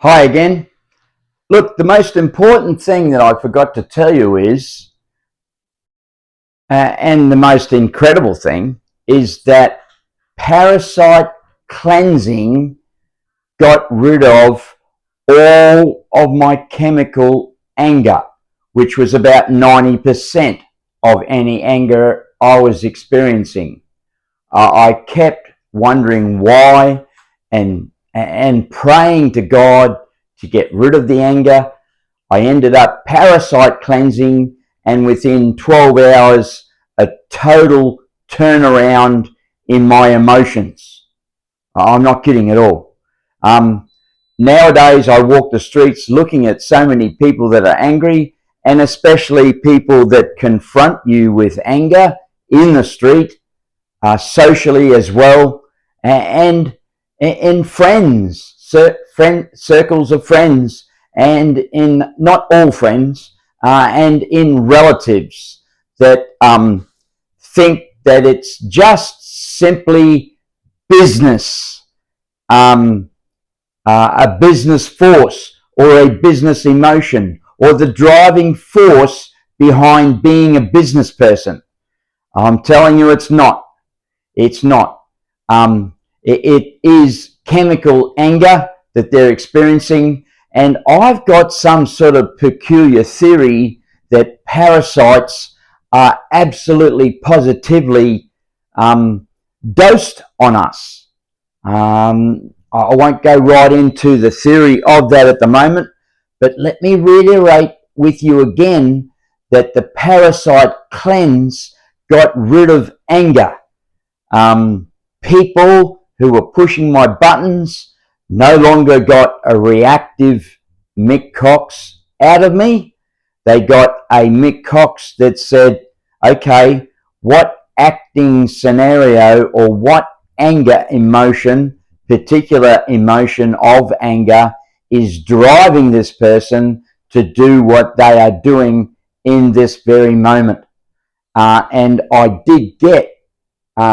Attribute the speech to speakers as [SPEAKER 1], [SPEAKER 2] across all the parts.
[SPEAKER 1] Hi again. Look, the most important thing that I forgot to tell you is, and the most incredible thing, is that Parasite cleansing got rid of all of my chemical anger, which was about 90% of any anger I was experiencing. I kept wondering why and praying to God to get rid of the anger. I ended up parasite cleansing, and within 12 hours, a total turnaround in my emotions. I'm not kidding at all. Nowadays, I walk the streets looking at so many people that are angry, and especially people that confront you with anger in the street, socially as well, and in friends, circles of friends, and in not all friends, and in relatives that think that it's just simply business, a business force or a business emotion or the driving force behind being a business person. I'm telling you, it's not. It's not. It is chemical anger that they're experiencing, and I've got some sort of peculiar theory that parasites are absolutely positively dosed on us. I won't go right into the theory of that at the moment, but let me reiterate with you again that the parasite cleanse got rid of anger. People who were pushing my buttons no longer got a reactive Mick Cox out of me. They got a Mick Cox that said, okay, what acting scenario or what anger emotion, particular emotion of anger, is driving this person to do what they are doing in this very moment. And I did get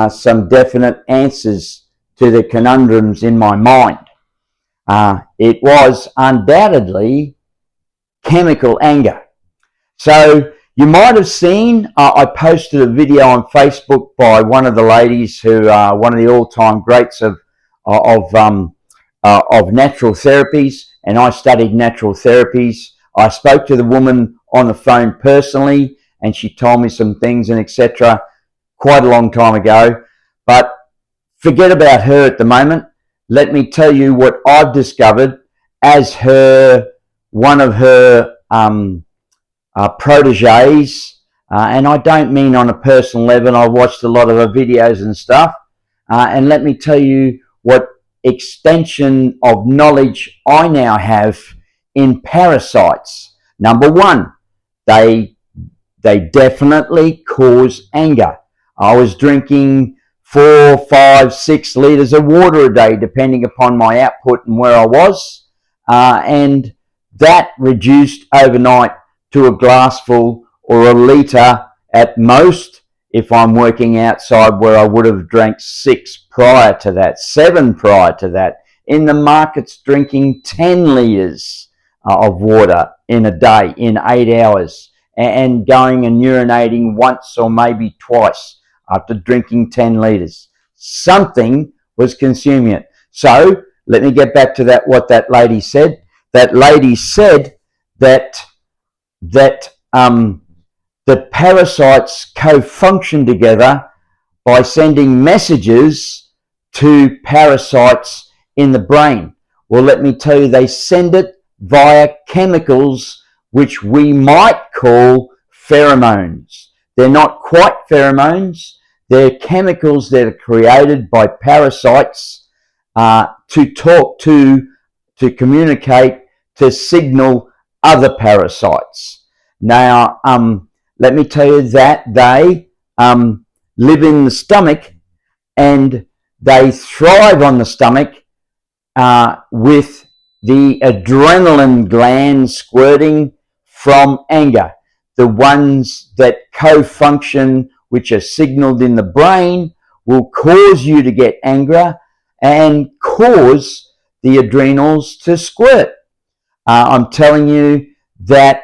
[SPEAKER 1] some definite answers to the conundrums in my mind. It was undoubtedly chemical anger. So you might have seen, I posted a video on Facebook by one of the ladies who are one of the all-time greats of natural therapies, and I studied natural therapies. I spoke to the woman on the phone personally, and she told me some things and etc. quite a long time ago. But forget about her at the moment. Let me tell you what I've discovered as one of her proteges, and I don't mean on a personal level. I've watched a lot of her videos and stuff, and let me tell you what extension of knowledge I now have in parasites. Number one, they definitely cause anger. I was drinking 4, 5, 6 litres of water a day, depending upon my output and where I was, and that reduced overnight to a glassful or a litre at most if I'm working outside, where I would have drank 6 prior to that, 7 prior to that. In the markets, drinking 10 litres of water in a day, in 8 hours, and going and urinating once or maybe twice after drinking 10 litres. Something was consuming it. So let me get back to that. What that lady said. That lady said that the parasites co-function together by sending messages to parasites in the brain. Well, let me tell you, they send it via chemicals which we might call pheromones. They're not quite pheromones. They're chemicals that are created by parasites to talk to communicate, to signal other parasites. Now, let me tell you that they live in the stomach, and they thrive on the stomach with the adrenaline gland squirting from anger. The ones that co-function, which are signaled in the brain, will cause you to get angry and cause the adrenals to squirt. I'm telling you that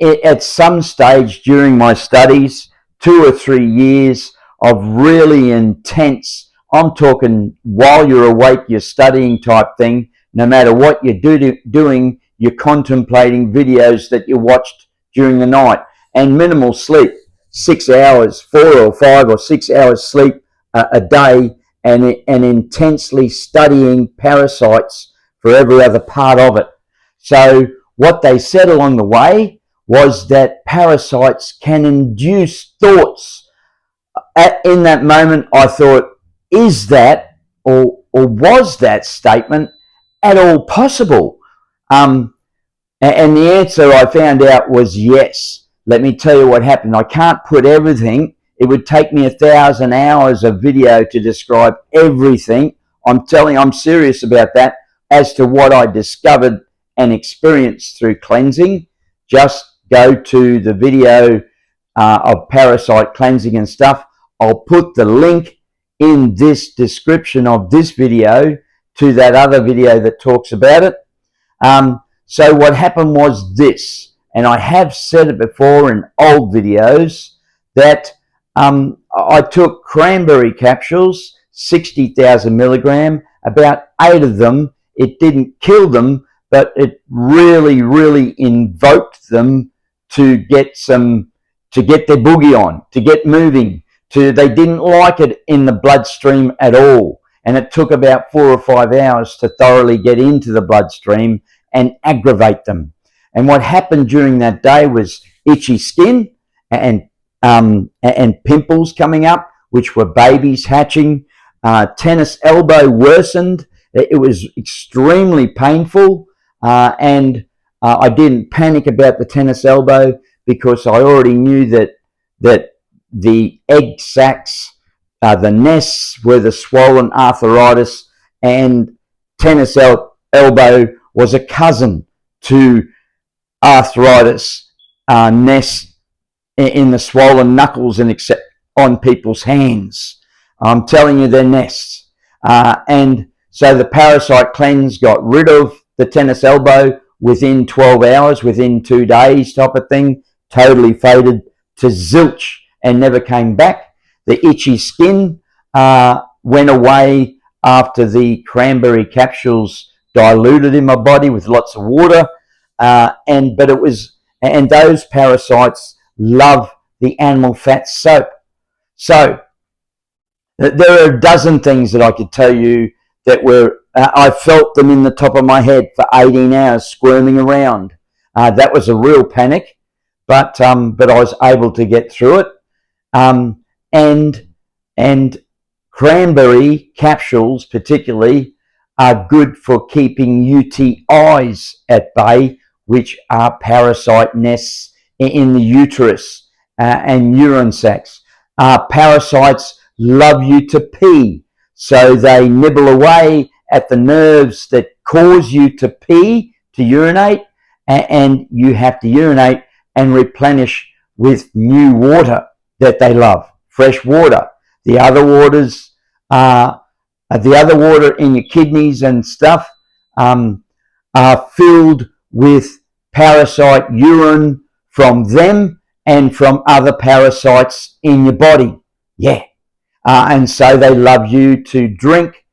[SPEAKER 1] at some stage during my studies, 2 or 3 years of really intense, I'm talking while you're awake, you're studying type thing, no matter what you're doing, you're contemplating videos that you watched during the night, and minimal sleep, 6 hours, 4 or 5 or 6 hours sleep a day, and intensely studying parasites for every other part of it. So what they said along the way was that parasites can induce thoughts. In that moment, I thought, is that or was that statement at all possible? And the answer I found out was yes. Let me tell you what happened. I can't put everything. It would take me 1,000 hours of video to describe everything. I'm serious about that as to what I discovered and experienced through cleansing. Just go to the video of parasite cleansing and stuff. I'll put the link in this description of this video to that other video that talks about it. So what happened was this, and I have said it before in old videos, that I took cranberry capsules, 60,000 milligram, about 8 of them. It didn't kill them, but it really invoked them to get their boogie on, to get moving. They didn't like it in the bloodstream at all. And it took about 4 or 5 hours to thoroughly get into the bloodstream and aggravate them. And what happened during that day was itchy skin and pimples coming up, which were babies hatching. Tennis elbow worsened. It was extremely painful, and I didn't panic about the tennis elbow because I already knew that the egg sacs, the nests were the swollen arthritis, and tennis elbow was a cousin to arthritis nests in the swollen knuckles and on people's hands. I'm telling you, they're nests. And so the parasite cleanse got rid of the tennis elbow within 12 hours, within 2 days type of thing, totally faded to zilch and never came back. The itchy skin went away after the cranberry capsules diluted in my body with lots of water. And those parasites love the animal fat soap. So there are a dozen things that I could tell you that were, I felt them in the top of my head for 18 hours squirming around. That was a real panic, but I was able to get through it. And cranberry capsules particularly are good for keeping UTIs at bay, which are parasite nests in the uterus and urine sacs. Parasites love you to pee, so they nibble away at the nerves that cause you to pee, to urinate, and you have to urinate and replenish with new water that they love, fresh water. The other water in your kidneys and stuff are filled with parasite urine from them and from other parasites in your body. Yeah. And so they love you to drink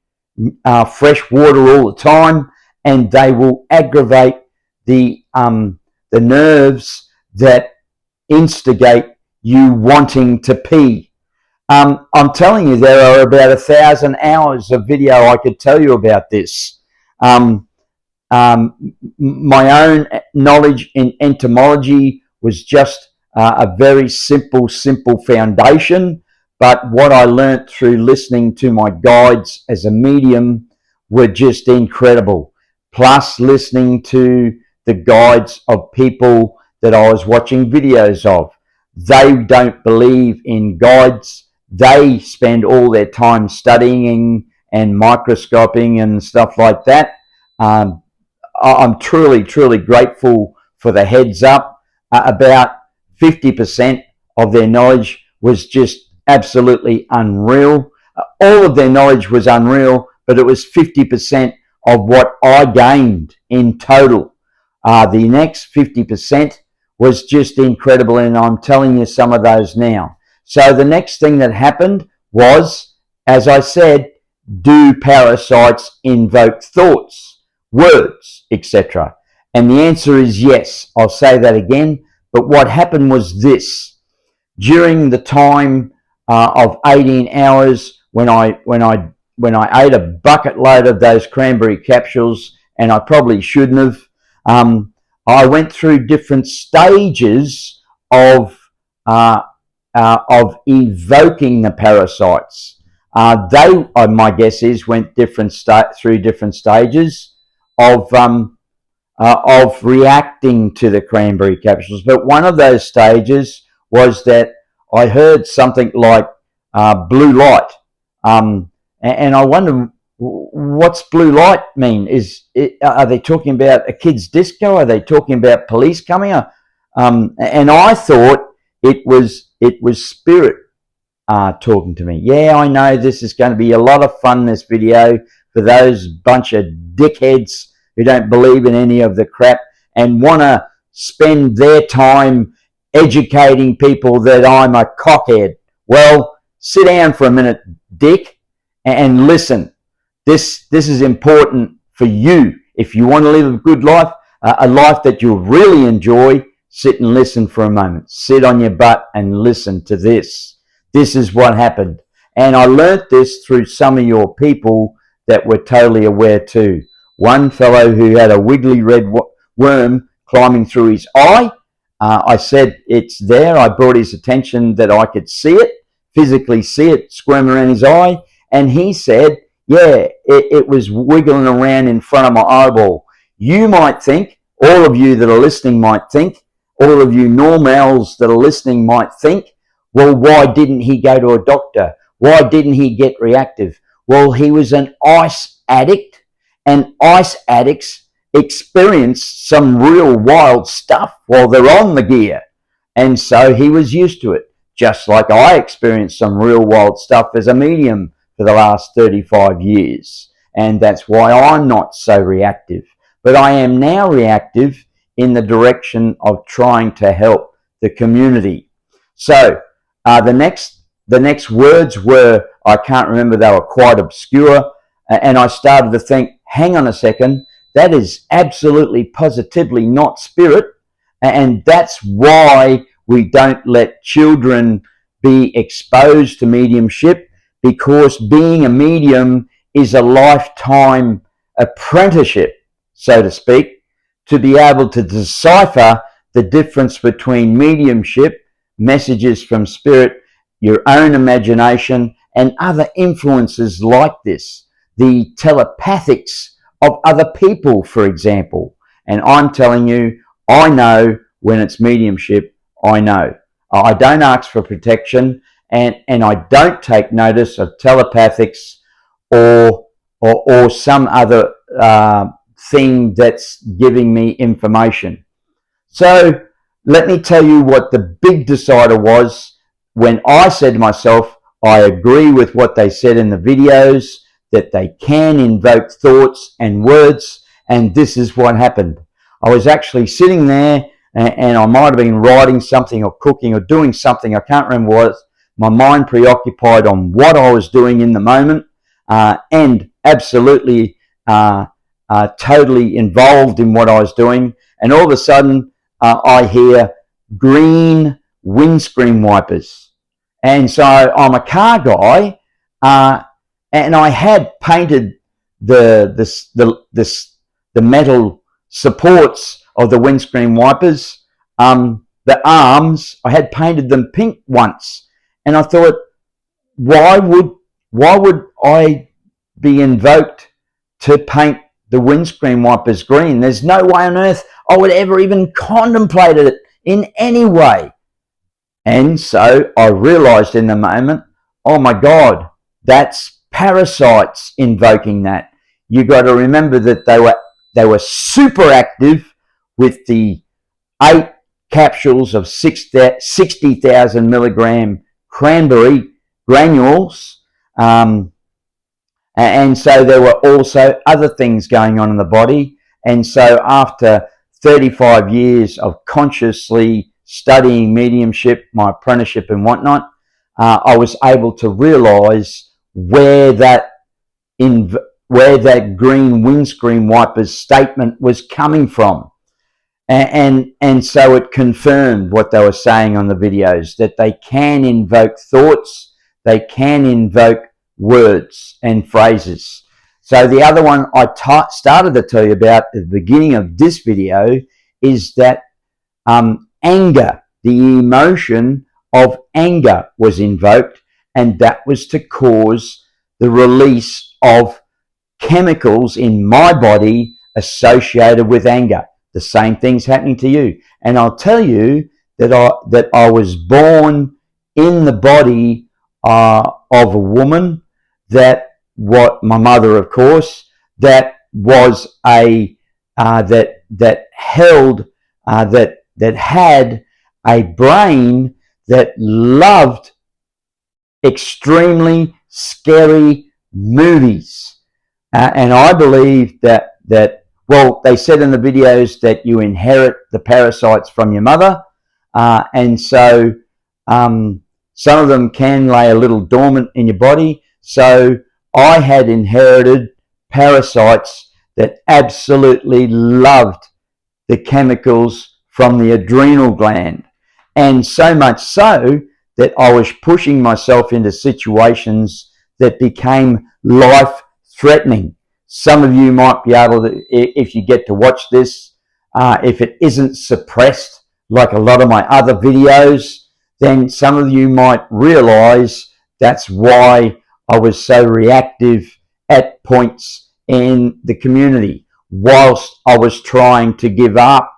[SPEAKER 1] fresh water all the time, and they will aggravate the nerves that instigate you wanting to pee. I'm telling you, there are about 1,000 hours of video I could tell you about this. My own knowledge in entomology was just a very simple foundation, but what I learnt through listening to my guides as a medium were just incredible. Plus listening to the guides of people that I was watching videos of. They don't believe in guides. They spend all their time studying and microscoping and stuff like that. I'm truly grateful for the heads up. About 50% of their knowledge was just absolutely unreal. All of their knowledge was unreal, but it was 50% of what I gained in total. The next 50% was just incredible, and I'm telling you some of those now. So the next thing that happened was, as I said, do parasites invoke thoughts, words, etc.? And the answer is yes. I'll say that again. But what happened was this: during the time of 18 hours, when I ate a bucket load of those cranberry capsules, and I probably shouldn't have, I went through different stages of evoking the parasites. My guess is, went through different stages of reacting to the cranberry capsules. But one of those stages was that I heard something like blue light, and I wonder, what's blue light mean? Are they talking about a kid's disco? Are they talking about police coming? And I thought it was spirit talking to me. Yeah, I know this is going to be a lot of fun, this video, for those bunch of dickheads who don't believe in any of the crap and want to spend their time educating people that I'm a cockhead. Well, sit down for a minute, dick, and listen. This is important for you. If you want to live a good life, a life that you'll really enjoy, sit and listen for a moment. Sit on your butt and listen to this. This is what happened. And I learnt this through some of your people that were totally aware too. One fellow who had a wiggly red worm climbing through his eye. I said, it's there. I brought his attention that I could see it, physically see it squirm around his eye. And he said, yeah, it was wiggling around in front of my eyeball. You might think, all of you that are listening might think, all of you normals that are listening might think, well, why didn't he go to a doctor? Why didn't he get reactive? Well, he was an ice addict, and ice addicts experience some real wild stuff while they're on the gear. And so he was used to it, just like I experienced some real wild stuff as a medium for the last 35 years. And that's why I'm not so reactive. But I am now reactive in the direction of trying to help the community. So the next words were, I can't remember, they were quite obscure, and I started to think, hang on a second, that is absolutely positively not spirit, and that's why we don't let children be exposed to mediumship, because being a medium is a lifetime apprenticeship, so to speak, to be able to decipher the difference between mediumship, messages from spirit, your own imagination, and other influences like this, the telepathics of other people, for example. And I'm telling you, I know when it's mediumship. I know. I don't ask for protection, and I don't take notice of telepathics or some other thing that's giving me information. So let me tell you what the big decider was when I said to myself, I agree with what they said in the videos, that they can invoke thoughts and words, and this is what happened. I was actually sitting there, and I might have been writing something or cooking or doing something, I can't remember what, my mind preoccupied on what I was doing in the moment, and absolutely totally involved in what I was doing, and all of a sudden I hear green windscreen wipers. And so I'm a car guy, and I had painted the metal supports of the windscreen wipers, the arms, I had painted them pink once, and I thought, why would I be invoked to paint the windscreen wipers green? There's no way on earth I would ever even contemplate it in any way. And so I realized in the moment, oh my God, that's parasites invoking that. You got to remember that they were super active with the 8 capsules of 60,000 milligram cranberry granules, And so there were also other things going on in the body. And so after 35 years of consciously studying mediumship, my apprenticeship and whatnot, I was able to realize where that green windscreen wipers statement was coming from. And so it confirmed what they were saying on the videos, that they can invoke thoughts, they can invoke words and phrases. So the other one I started to tell you about at the beginning of this video is that anger, the emotion of anger was invoked, and that was to cause the release of chemicals in my body associated with anger. The same thing's happening to you. And I'll tell you that I was born in the body of a woman my mother, of course, that was that had a brain that loved extremely scary movies. And I believe that well, they said in the videos that you inherit the parasites from your mother, and so some of them can lay a little dormant in your body. So I had inherited parasites that absolutely loved the chemicals from the adrenal gland, and so much so that I was pushing myself into situations that became life-threatening. Some of you might be able to, if you get to watch this, if it isn't suppressed like a lot of my other videos, then some of you might realize that's why I was so reactive at points in the community whilst I was trying to give up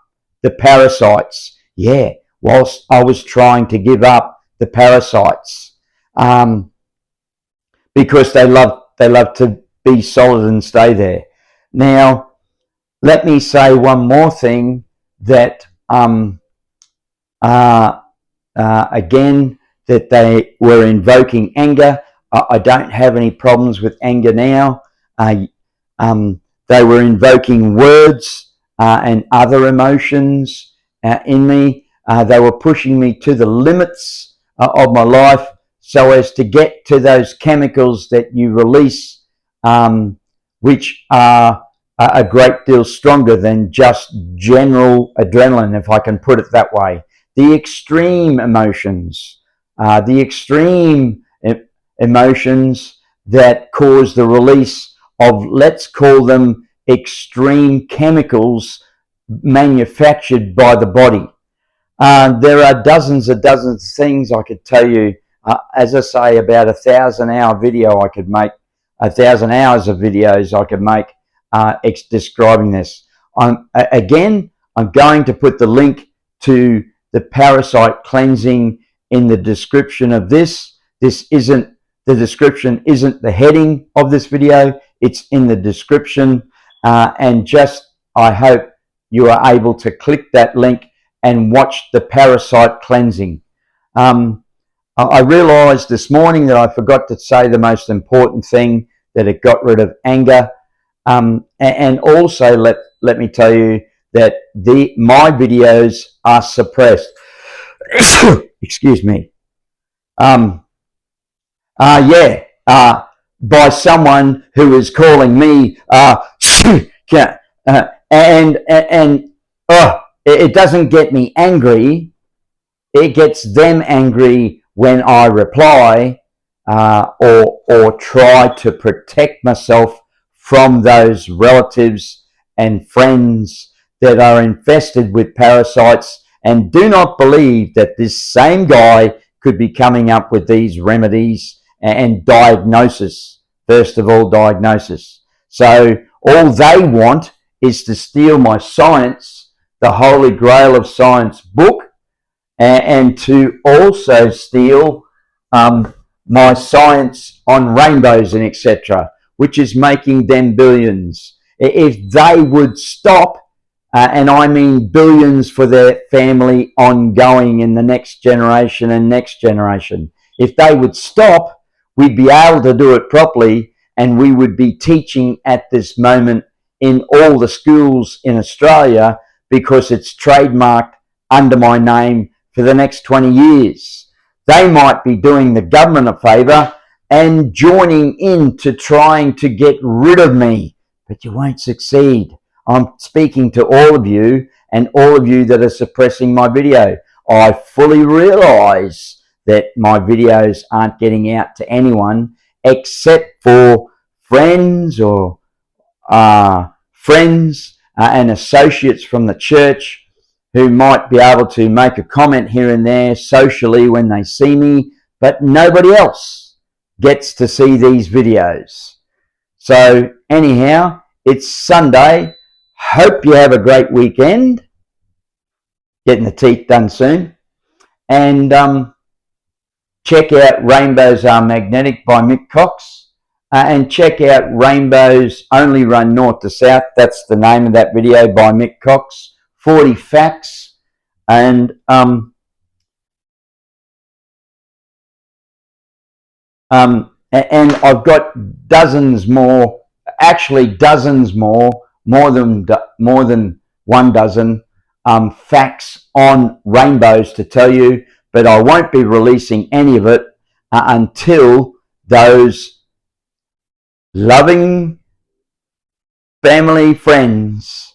[SPEAKER 1] the parasites. Yeah, whilst I was trying to give up the parasites, because they love to be solid and stay there. Now, let me say one more thing, that again, that they were invoking anger. I don't have any problems with anger now. They were invoking words and other emotions in me. They were pushing me to the limits of my life so as to get to those chemicals that you release, which are a great deal stronger than just general adrenaline, if I can put it that way. The extreme emotions, emotions that cause the release of, let's call them, extreme chemicals manufactured by the body. There are dozens of things I could tell you. As I say, about 1,000-hour video I could make, 1,000 hours of videos I could make describing this. I'm going to put the link to the parasite cleansing in the description of this. The description isn't the heading of this video, it's in the description, and I hope you are able to click that link and watch the parasite cleansing. I realized this morning that I forgot to say the most important thing, that it got rid of anger, and also let me tell you that my videos are suppressed. Excuse me. By someone who is calling me, it doesn't get me angry. It gets them angry when I reply, or try to protect myself from those relatives and friends that are infested with parasites. And do not believe that this same guy could be coming up with these remedies and diagnosis. First of all, diagnosis. So all they want is to steal my science, the Holy Grail of Science book, and to also steal my science on rainbows and etc., which is making them billions. If they would stop, and I mean billions for their family ongoing in the next generation and next generation, if they would stop, we'd be able to do it properly, and we would be teaching at this moment in all the schools in Australia because it's trademarked under my name for the next 20 years. They might be doing the government a favour and joining in to trying to get rid of me, but you won't succeed. I'm speaking to all of you and all of you that are suppressing my video. I fully realise that my videos aren't getting out to anyone except for friends or and associates from the church who might be able to make a comment here and there socially when they see me, but nobody else gets to see these videos. So anyhow, it's Sunday. Hope you have a great weekend. Getting the teeth done soon. And check out Rainbows Are Magnetic by Mick Cox. And check out Rainbows Only Run North to South. That's the name of that video by Mick Cox. 40 facts. And I've got dozens more, actually dozens more than one dozen facts on rainbows to tell you, but I won't be releasing any of it until those loving family friends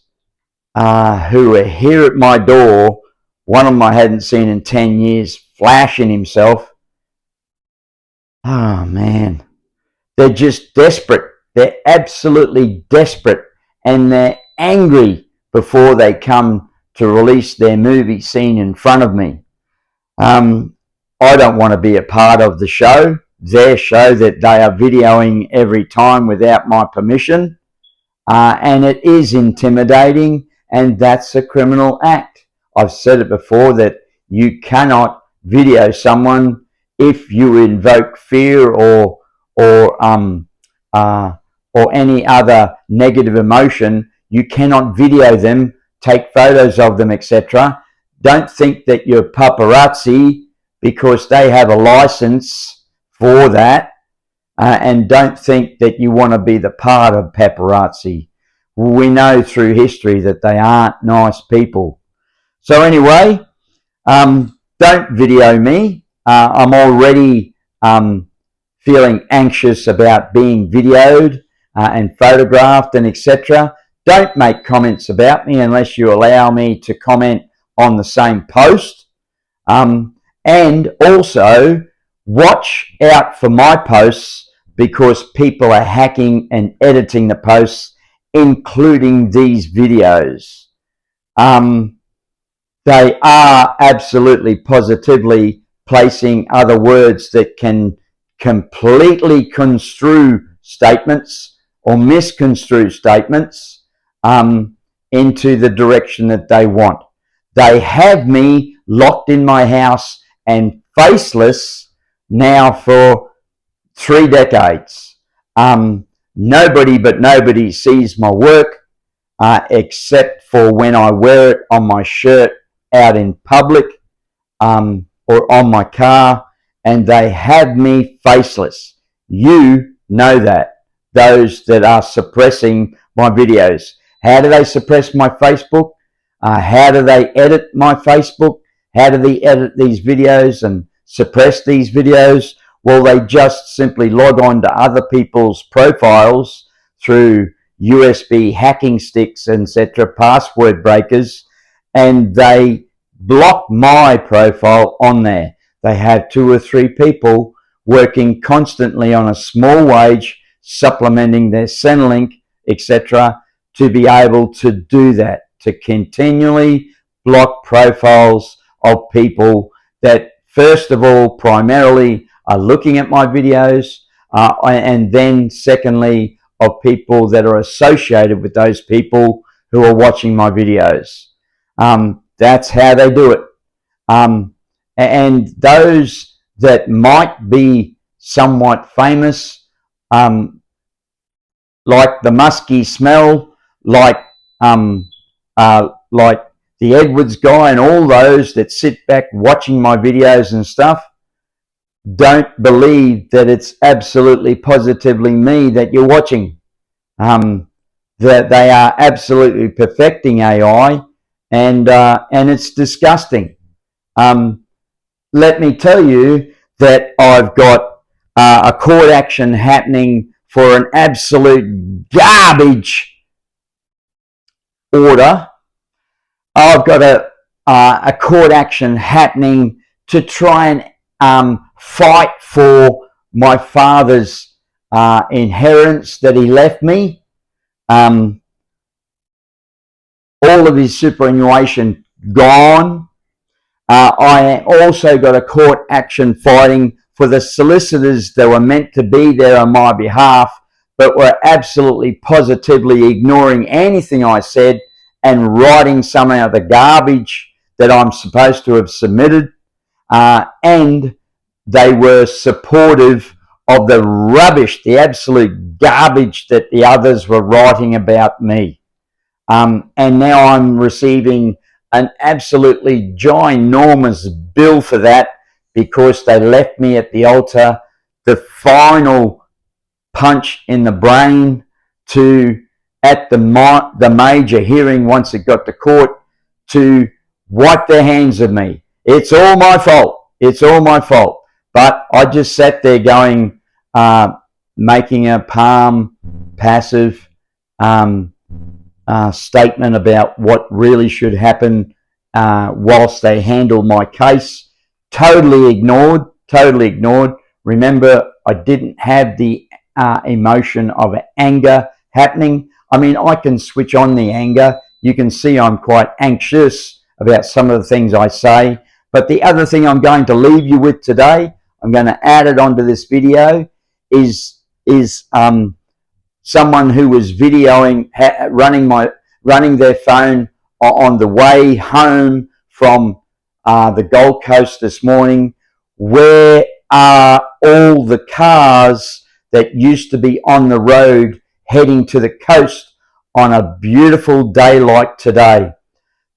[SPEAKER 1] who are here at my door, one of them I hadn't seen in 10 years, flashing himself. Oh man, they're just desperate. They're absolutely desperate, and they're angry before they come to release their movie scene in front of me. I don't want to be a part of the show, their show that they are videoing every time without my permission, and it is intimidating, and that's a criminal act. I've said it before that you cannot video someone if you invoke fear or any other negative emotion. You cannot video them, take photos of them, etc. Don't think that you're paparazzi because they have a license for that, and don't think that you want to be the part of paparazzi. We know through history that they aren't nice people. So anyway, don't video me. I'm already feeling anxious about being videoed and photographed and etc. Don't make comments about me unless you allow me to comment on the same post. And also watch out for my posts because people are hacking and editing the posts, including these videos. They are absolutely positively placing other words that can completely construe statements or misconstrue statements into the direction that they want. They have me locked in my house and faceless now for 3 decades. Nobody sees my work except for when I wear it on my shirt out in public or on my car, and they have me faceless. You know that, those that are suppressing my videos. How do they suppress my Facebook? How do they edit my Facebook? How do they edit these videos and suppress these videos? Well, they just simply log on to other people's profiles through USB hacking sticks, etc., password breakers, and they block my profile on there. They have 2 or 3 people working constantly on a small wage, supplementing their Centrelink, etc., to be able to do that, to continually block profiles of people that, first of all, primarily are looking at my videos, and then secondly, of people that are associated with those people who are watching my videos. That's how they do it. And those that might be somewhat famous, like the musky smell, like the Edwards guy and all those that sit back watching my videos and stuff, don't believe that it's absolutely positively me that you're watching. That they are absolutely perfecting AI, and it's disgusting. Let me tell you that I've got a court action happening for an absolute garbage order. I've got a court action happening to try and fight for my father's inheritance that he left me. All of his superannuation gone. I also got a court action fighting for the solicitors that were meant to be there on my behalf, but were absolutely positively ignoring anything I said and writing some of the garbage that I'm supposed to have submitted. And they were supportive of the rubbish, the absolute garbage that the others were writing about me. And now I'm receiving an absolutely ginormous bill for that because they left me at the altar, the final punch in the brain to, at the major hearing once it got to court, to wipe their hands of me. It's all my fault. It's all my fault. But I just sat there going, making a palm passive statement about what really should happen whilst they handle my case. Totally ignored. Remember, I didn't have the emotion of anger happening. I mean, I can switch on the anger. You can see I'm quite anxious about some of the things I say. But the other thing I'm going to leave you with today, I'm going to add it onto this video, is someone who was videoing, running their phone on the way home from the Gold Coast this morning. Where are all the cars that used to be on the road heading to the coast on a beautiful day like today?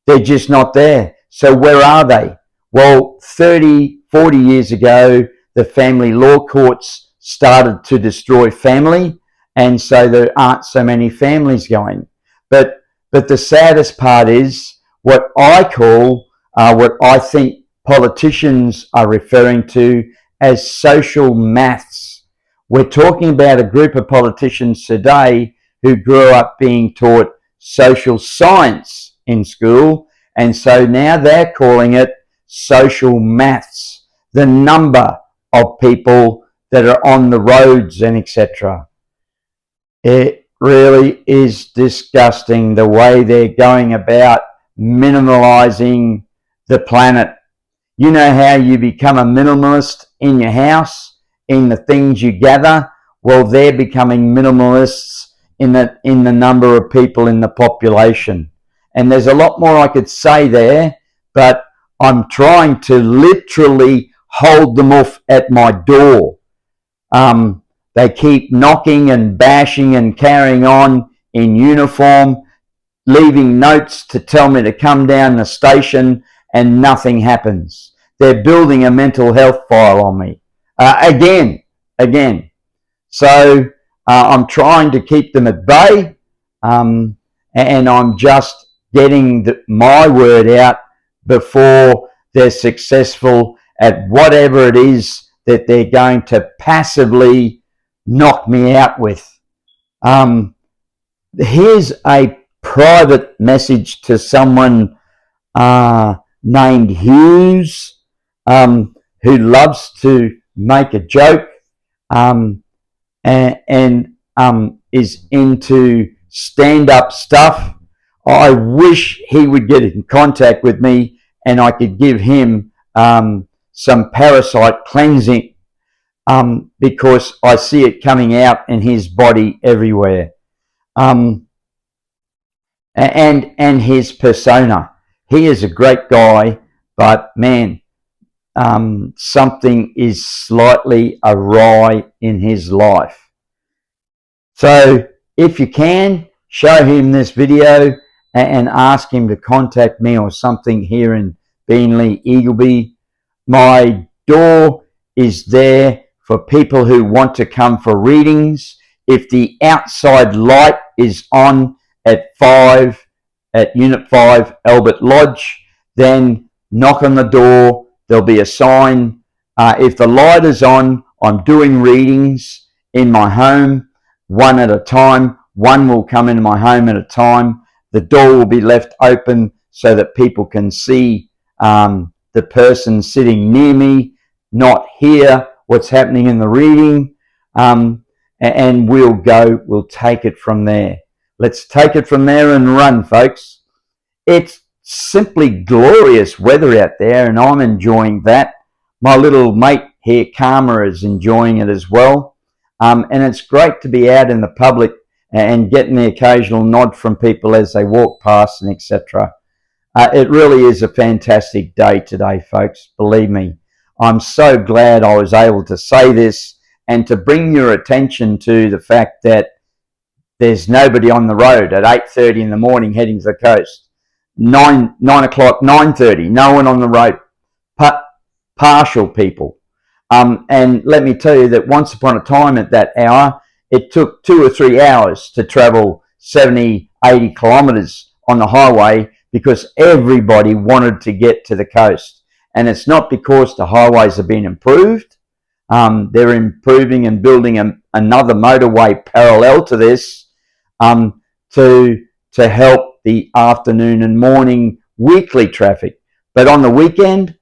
[SPEAKER 1] They're just not there. So where are they? Well, 30, 40 years ago, the family law courts started to destroy family, and so there aren't so many families going. But the saddest part is what I call, what I think politicians are referring to as social maths. We're talking about a group of politicians today who grew up being taught social science in school, and so now they're calling it social maths, the number of people that are on the roads and etc. It really is disgusting the way they're going about minimalising the planet. You know how you become a minimalist in your house, in the things you gather? Well, they're becoming minimalists in the number of people in the population. And there's a lot more I could say there, but I'm trying to literally hold them off at my door. They keep knocking and bashing and carrying on in uniform, leaving notes to tell me to come down the station, and nothing happens. They're building a mental health file on me. Again. So I'm trying to keep them at bay, and I'm just getting my word out before they're successful at whatever it is that they're going to passively knock me out with. Here's a private message to someone named Hughes, who loves to make a joke and is into stand-up stuff. I wish he would get in contact with me and I could give him some Parasite cleansing, because I see it coming out in his body everywhere. And his persona. He is a great guy, but man, something is slightly awry in his life. So if you can, show him this video and ask him to contact me or something here in Beenleigh, Eagleby. My door is there for people who want to come for readings. If the outside light is on at Unit 5, Albert Lodge, then knock on the door. There'll be a sign. If the light is on, I'm doing readings in my home, one at a time. One will come into my home at a time. The door will be left open so that people can see the person sitting near me, not hear what's happening in the reading. And we'll take it from there. Let's take it from there and run, folks. It's simply glorious weather out there, and I'm enjoying that. My little mate here, Karma, is enjoying it as well. And it's great to be out in the public and getting the occasional nod from people as they walk past and etc. It really is a fantastic day today, folks. Believe me, I'm so glad I was able to say this and to bring your attention to the fact that there's nobody on the road at 8:30 in the morning heading to the coast. 9 o'clock, 9:30, no one on the road. Partial people. And let me tell you that once upon a time at that hour, it took 2 or 3 hours to travel 70, 80 kilometres on the highway because everybody wanted to get to the coast. And it's not because the highways have been improved. They're improving and building another motorway parallel to this to help the afternoon and morning weekly traffic. But on the weekend,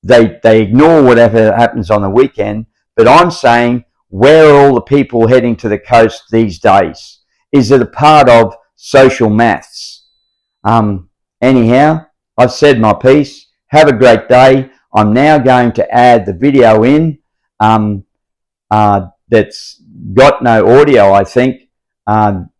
[SPEAKER 1] they ignore whatever happens on the weekend. But I'm saying, where are all the people heading to the coast these days? Is it a part of social maths? Anyhow, I've said my piece. Have a great day. I'm now going to add the video in that's got no audio, I think. I'm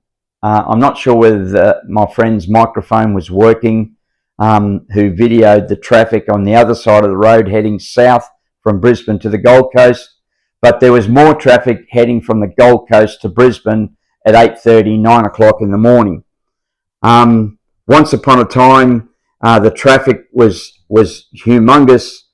[SPEAKER 1] not sure whether my friend's microphone was working, who videoed the traffic on the other side of the road heading south from Brisbane to the Gold Coast. But there was more traffic heading from the Gold Coast to Brisbane at 8:30, 9 o'clock in the morning. Once upon a time, the traffic was humongous.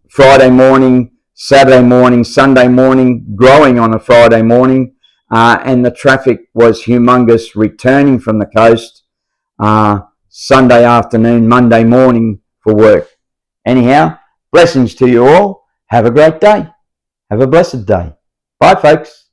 [SPEAKER 1] Friday morning, Saturday morning, Sunday morning, growing on a Friday morning, and the traffic was humongous returning from the coast Sunday afternoon, Monday morning for work. Anyhow, blessings to you all. Have a great day. Have a blessed day. Bye, folks.